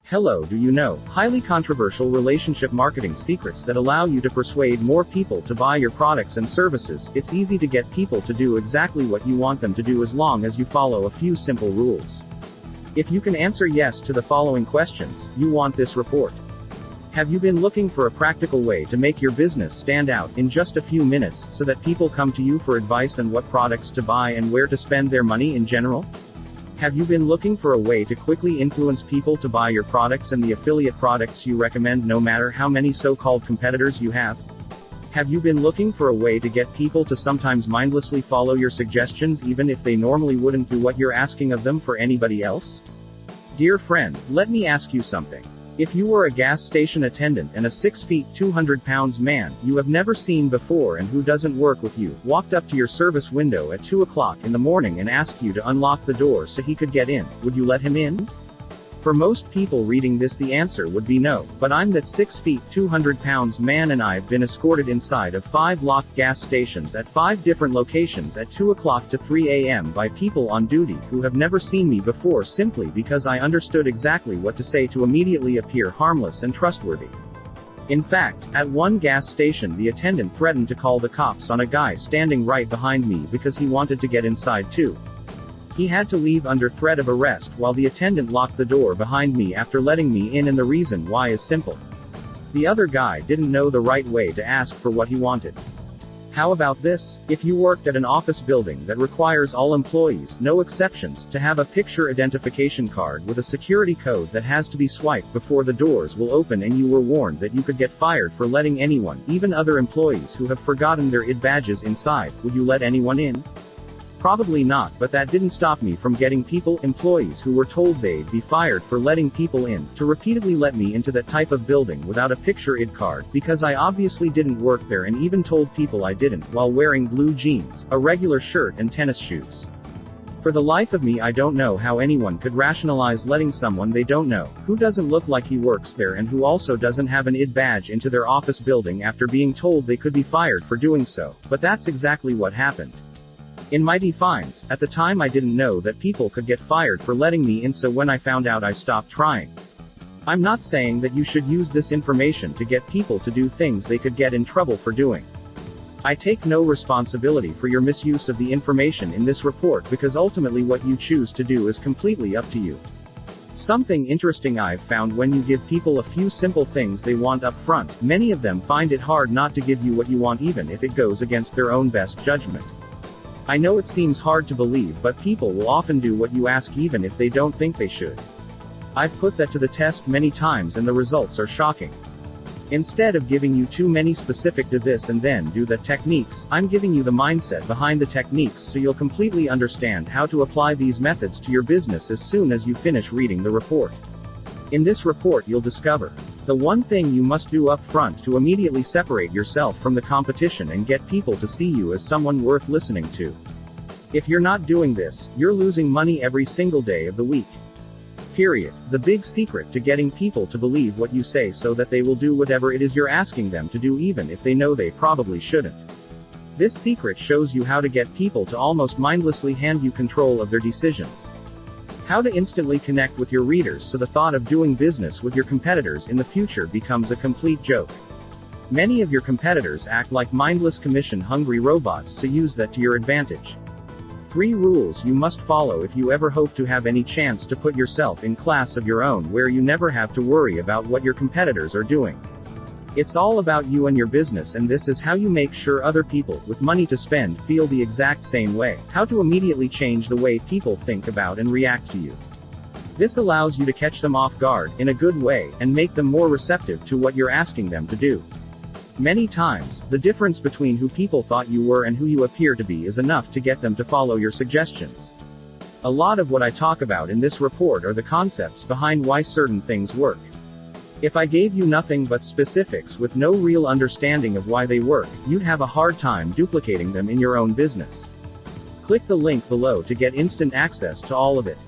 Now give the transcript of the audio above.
Hello, do you know highly controversial relationship marketing secrets that allow you to persuade more people to buy your products and services? It's easy to get people to do exactly what you want them to do as long as you follow a few simple rules. If you can answer yes to the following questions, you want this report. Have you been looking for a practical way to make your business stand out in just a few minutes so that people come to you for advice on what products to buy and where to spend their money in general? Have you been looking for a way to quickly influence people to buy your products and the affiliate products you recommend no matter how many so-called competitors you have? Have you been looking for a way to get people to sometimes mindlessly follow your suggestions even if they normally wouldn't do what you're asking of them for anybody else? Dear friend, let me ask you something. If you were a gas station attendant and a 6 feet 200 pounds man you have never seen before and who doesn't work with you walked up to your service window at 2 o'clock in the morning and asked you to unlock the door so he could get in, would you let him in? For most people reading this the answer would be no, but I'm that 6 feet 200 pounds man and I've been escorted inside of 5 locked gas stations at 5 different locations at 2 o'clock to 3 a.m. by people on duty who have never seen me before simply because I understood exactly what to say to immediately appear harmless and trustworthy. In fact, at one gas station the attendant threatened to call the cops on a guy standing right behind me because he wanted to get inside too. He had to leave under threat of arrest while the attendant locked the door behind me after letting me in, and the reason why is simple. The other guy didn't know the right way to ask for what he wanted. How about this? If you worked at an office building that requires all employees, no exceptions, to have a picture identification card with a security code that has to be swiped before the doors will open and you were warned that you could get fired for letting anyone, even other employees who have forgotten their ID badges inside, would you let anyone in? Probably not, but that didn't stop me from getting employees who were told they'd be fired for letting people in, to repeatedly let me into that type of building without a picture ID card, because I obviously didn't work there, and even told people I didn't, while wearing blue jeans, a regular shirt and tennis shoes. For the life of me I don't know how anyone could rationalize letting someone they don't know, who doesn't look like he works there and who also doesn't have an ID badge into their office building after being told they could be fired for doing so, but that's exactly what happened. In my defense, at the time I didn't know that people could get fired for letting me in, so when I found out I stopped trying. I'm not saying that you should use this information to get people to do things they could get in trouble for doing. I take no responsibility for your misuse of the information in this report because ultimately what you choose to do is completely up to you. Something interesting I've found: when you give people a few simple things they want up front, many of them find it hard not to give you what you want even if it goes against their own best judgment. I know it seems hard to believe, but people will often do what you ask even if they don't think they should. I've put that to the test many times and the results are shocking. Instead of giving you too many specific do this and then do that techniques, I'm giving you the mindset behind the techniques so you'll completely understand how to apply these methods to your business as soon as you finish reading the report. In this report you'll discover the one thing you must do up front to immediately separate yourself from the competition and get people to see you as someone worth listening to. If you're not doing this, you're losing money every single day of the week. Period. The big secret to getting people to believe what you say so that they will do whatever it is you're asking them to do even if they know they probably shouldn't. This secret shows you how to get people to almost mindlessly hand you control of their decisions. How to instantly connect with your readers so the thought of doing business with your competitors in the future becomes a complete joke. Many of your competitors act like mindless commission-hungry robots, so use that to your advantage. 3 rules you must follow if you ever hope to have any chance to put yourself in class of your own where you never have to worry about what your competitors are doing. It's all about you and your business, and this is how you make sure other people with money to spend feel the exact same way. How to immediately change the way people think about and react to you. This allows you to catch them off guard in a good way and make them more receptive to what you're asking them to do. Many times, the difference between who people thought you were and who you appear to be is enough to get them to follow your suggestions. A lot of what I talk about in this report are the concepts behind why certain things work. If I gave you nothing but specifics with no real understanding of why they work, you'd have a hard time duplicating them in your own business. Click the link below to get instant access to all of it.